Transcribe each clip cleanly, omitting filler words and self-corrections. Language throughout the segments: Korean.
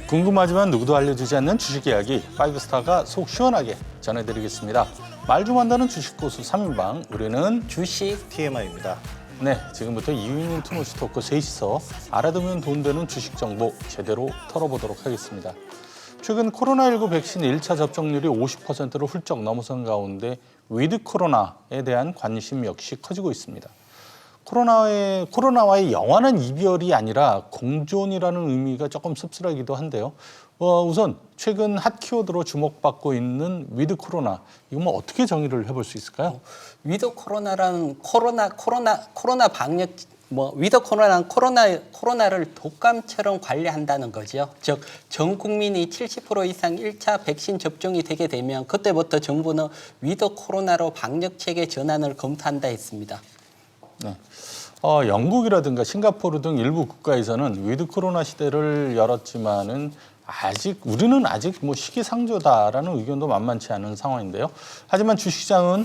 궁금하지만 누구도 알려주지 않는 주식 이야기 파이브스타가 속 시원하게 전해드리겠습니다. 말 좀 한다는 주식 고수 3인방 우리는 주식 TMI입니다. 네, 지금부터 이유인 투모시 토크 셋이서 알아두면 돈 되는 주식 정보 제대로 털어보도록 하겠습니다. 최근 코로나19 백신 1차 접종률이 50%를 훌쩍 넘어선 가운데 위드 코로나에 대한 관심 역시 커지고 있습니다. 코로나와의 영원한 이별이 아니라 공존이라는 의미가 조금 씁쓸하기도 한데요. 우선 최근 핫 키워드로 주목받고 있는 위드 코로나, 이거 뭐 어떻게 정의를 해볼 수 있을까요? 위드 코로나라는 코로나 방역 위드 코로나는 코로나를 독감처럼 관리한다는 거죠. 즉 전 국민이 70% 이상 1차 백신 접종이 되게 되면 그때부터 정부는 위드 코로나로 방역 체계 전환을 검토한다 했습니다. 네. 영국이라든가 싱가포르 등 일부 국가에서는 위드 코로나 시대를 열었지만은 우리는 아직 시기상조다라는 의견도 만만치 않은 상황인데요. 하지만 주식시장은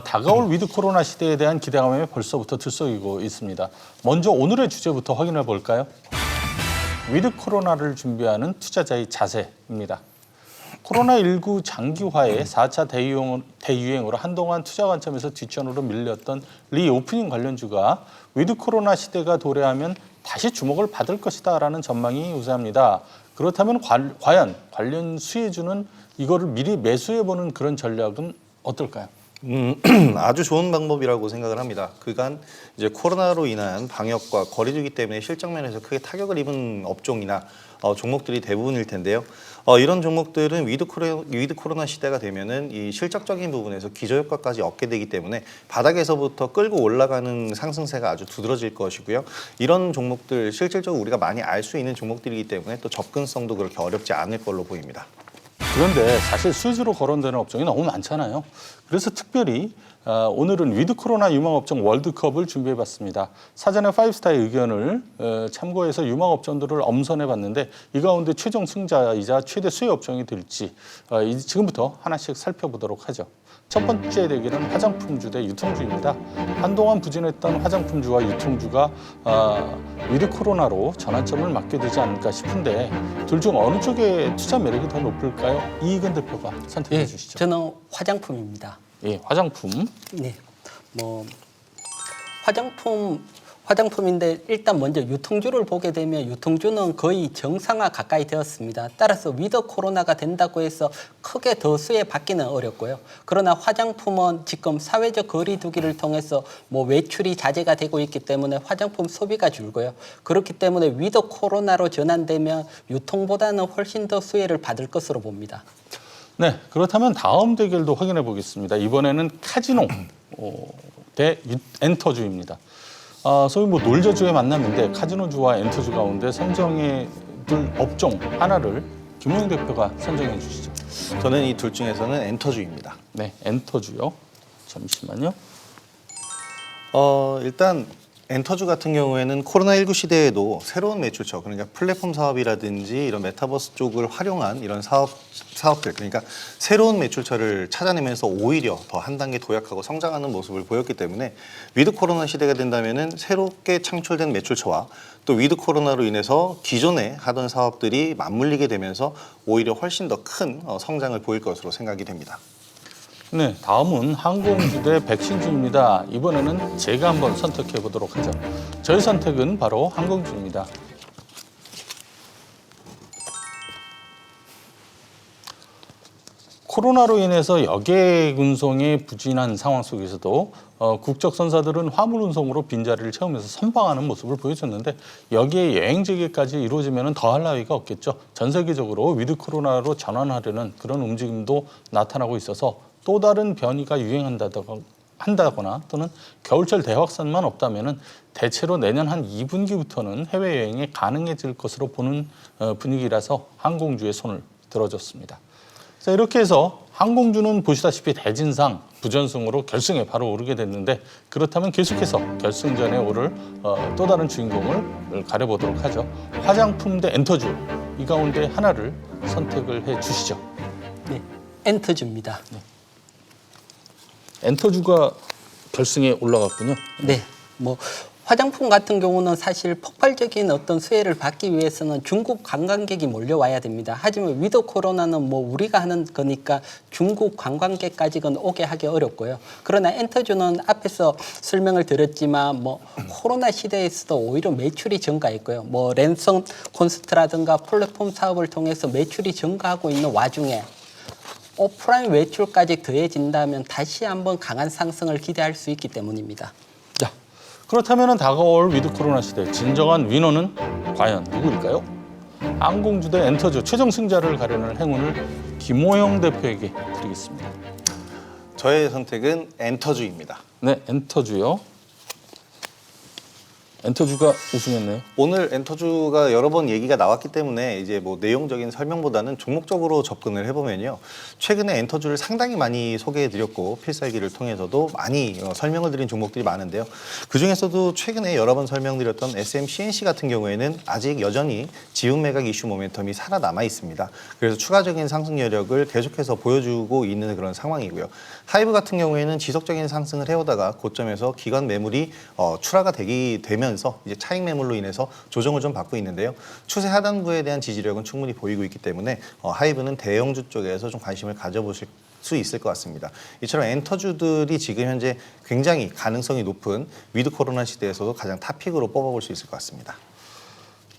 다가올 위드 코로나 시대에 대한 기대감에 벌써부터 들썩이고 있습니다. 먼저 오늘의 주제부터 확인해 볼까요? 위드 코로나를 준비하는 투자자의 자세입니다. 코로나19 장기화의 4차 대유행으로 한동안 투자 관점에서 뒷전으로 밀렸던 리오프닝 관련주가 위드 코로나 시대가 도래하면 다시 주목을 받을 것이다라는 전망이 우세합니다. 그렇다면 과연 관련 수혜주는 이거를 미리 매수해보는 그런 전략은 어떨까요? 아주 좋은 방법이라고 생각을 합니다. 그간 이제 코로나로 인한 방역과 거리두기 때문에 실적 면에서 크게 타격을 입은 업종이나 종목들이 대부분일 텐데요. 이런 종목들은 위드 코로나 시대가 되면은 이 실적적인 부분에서 기저효과까지 얻게 되기 때문에 바닥에서부터 끌고 올라가는 상승세가 아주 두드러질 것이고요. 이런 종목들 실질적으로 우리가 많이 알 수 있는 종목들이기 때문에 또 접근성도 그렇게 어렵지 않을 걸로 보입니다. 그런데 사실 수주로 거론되는 업종이 너무 많잖아요. 그래서 특별히 오늘은 위드 코로나 유망업종 월드컵을 준비해봤습니다. 사전에 파이브스타의 의견을 참고해서 유망업종들을 엄선해봤는데 이 가운데 최종 승자이자 최대 수혜 업종이 될지 지금부터 하나씩 살펴보도록 하죠. 첫 번째 대결은 화장품주 대 유통주입니다. 한동안 부진했던 화장품주와 유통주가 위드 코로나로 전환점을 맞게 되지 않을까 싶은데 둘 중 어느 쪽에 투자 매력이 더 높을까요? 이익은 대표가 선택해 주시죠. 저는 화장품입니다. 예, 화장품. 네, 화장품인데 일단 먼저 유통주를 보게 되면 유통주는 거의 정상화 가까이 되었습니다. 따라서 위드 코로나가 된다고 해서 크게 더 수혜받기는 어렵고요. 그러나 화장품은 지금 사회적 거리두기를 통해서 외출이 자제가 되고 있기 때문에 화장품 소비가 줄고요. 그렇기 때문에 위드 코로나로 전환되면 유통보다는 훨씬 더 수혜를 받을 것으로 봅니다. 네, 그렇다면 다음 대결도 확인해 보겠습니다. 이번에는 카지노 대 엔터주입니다. 소위 놀저주의 만남인데 카지노주와 엔터주 가운데 선정해 둘 업종 하나를 김용인 대표가 선정해 주시죠. 저는 이 둘 중에서는 엔터주입니다. 네, 엔터주요. 잠시만요. 일단 엔터주 같은 경우에는 코로나19 시대에도 새로운 매출처, 그러니까 플랫폼 사업이라든지 이런 메타버스 쪽을 활용한 이런 사업들, 그러니까 새로운 매출처를 찾아내면서 오히려 더 한 단계 도약하고 성장하는 모습을 보였기 때문에 위드 코로나 시대가 된다면은 새롭게 창출된 매출처와 또 위드 코로나로 인해서 기존에 하던 사업들이 맞물리게 되면서 오히려 훨씬 더 큰 성장을 보일 것으로 생각이 됩니다. 네, 다음은 항공주 대 백신주입니다. 이번에는 제가 한번 선택해 보도록 하죠. 저희 선택은 바로 항공주입니다. 코로나로 인해서 여객 운송이 부진한 상황 속에서도 국적 선사들은 화물 운송으로 빈자리를 채우면서 선방하는 모습을 보여줬는데 여기에 여행 재개까지 이루어지면 더할 나위가 없겠죠. 전 세계적으로 위드 코로나로 전환하려는 그런 움직임도 나타나고 있어서 또 다른 변이가 유행한다거나 또는 겨울철 대확산만 없다면 대체로 내년 한 2분기부터는 해외여행이 가능해질 것으로 보는 분위기라서 항공주에 손을 들어줬습니다. 자, 이렇게 해서 항공주는 보시다시피 대진상 부전승으로 결승에 바로 오르게 됐는데 그렇다면 계속해서 결승전에 오를 또 다른 주인공을 가려보도록 하죠. 화장품 대 엔터주, 이 가운데 하나를 선택을 해 주시죠. 네, 엔터주입니다. 네. 엔터주가 결승에 올라갔군요. 네, 화장품 같은 경우는 사실 폭발적인 어떤 수혜를 받기 위해서는 중국 관광객이 몰려와야 됩니다. 하지만 위드 코로나는 뭐 우리가 하는 거니까 중국 관광객까지는 오게 하기 어렵고요. 그러나 엔터주는 앞에서 설명을 드렸지만 뭐 코로나 시대에서도 오히려 매출이 증가했고요. 뭐 랜선 콘서트라든가 플랫폼 사업을 통해서 매출이 증가하고 있는 와중에 오프라인 외출까지 더해진다면 다시 한번 강한 상승을 기대할 수 있기 때문입니다. 자, 그렇다면 다가올 위드 코로나 시대 진정한 위너는 과연 누구일까요? 항공주 대 엔터주 최종 승자를 가려는 행운을 김호영 대표에게 드리겠습니다. 저의 선택은 엔터주입니다. 네, 엔터주요. 엔터주가 우승했네요. 오늘 엔터주가 여러 번 얘기가 나왔기 때문에 이제 뭐 내용적인 설명보다는 종목적으로 접근을 해보면요. 최근에 엔터주를 상당히 많이 소개해드렸고 필살기를 통해서도 많이 설명을 드린 종목들이 많은데요. 그중에서도 최근에 여러 번 설명드렸던 SMCNC 같은 경우에는 아직 여전히 지분 매각 이슈 모멘텀이 살아남아 있습니다. 그래서 추가적인 상승 여력을 계속해서 보여주고 있는 그런 상황이고요. 하이브 같은 경우에는 지속적인 상승을 해오다가 고점에서 기관 매물이 출하가 되면서 이제 차익 매물로 인해서 조정을 좀 받고 있는데요. 추세 하단부에 대한 지지력은 충분히 보이고 있기 때문에 하이브는 대형주 쪽에서 좀 관심을 가져보실 수 있을 것 같습니다. 이처럼 엔터주들이 지금 현재 굉장히 가능성이 높은 위드 코로나 시대에서도 가장 탑픽으로 뽑아볼 수 있을 것 같습니다.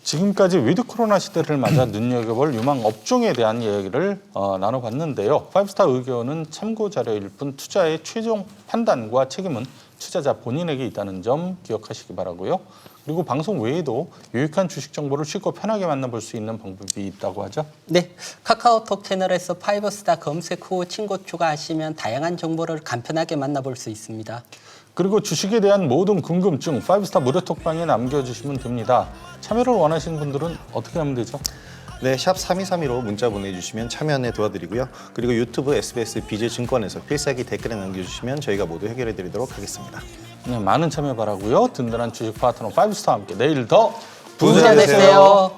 지금까지 위드 코로나 시대를 맞아 눈여겨볼 유망 업종에 대한 이야기를 나눠봤는데요. 파이브스타 의견은 참고 자료일 뿐 투자의 최종 판단과 책임은 투자자 본인에게 있다는 점 기억하시기 바라고요. 그리고 방송 외에도 유익한 주식 정보를 쉽고 편하게 만나볼 수 있는 방법이 있다고 하죠. 네, 카카오톡 채널에서 파이브스타 검색 후 친구 추가하시면 다양한 정보를 간편하게 만나볼 수 있습니다. 그리고 주식에 대한 모든 궁금증 파이브스타 무료 톡방에 남겨주시면 됩니다. 참여를 원하시는 분들은 어떻게 하면 되죠? 네, 샵 3232로 문자 보내주시면 참여 안내 도와드리고요. 그리고 유튜브 SBS 비즈증권에서 필살기 댓글에 남겨주시면 저희가 모두 해결해드리도록 하겠습니다. 네, 많은 참여 바라고요. 든든한 주식 파트너 파이브스타와 함께 내일 더 부자 되세요.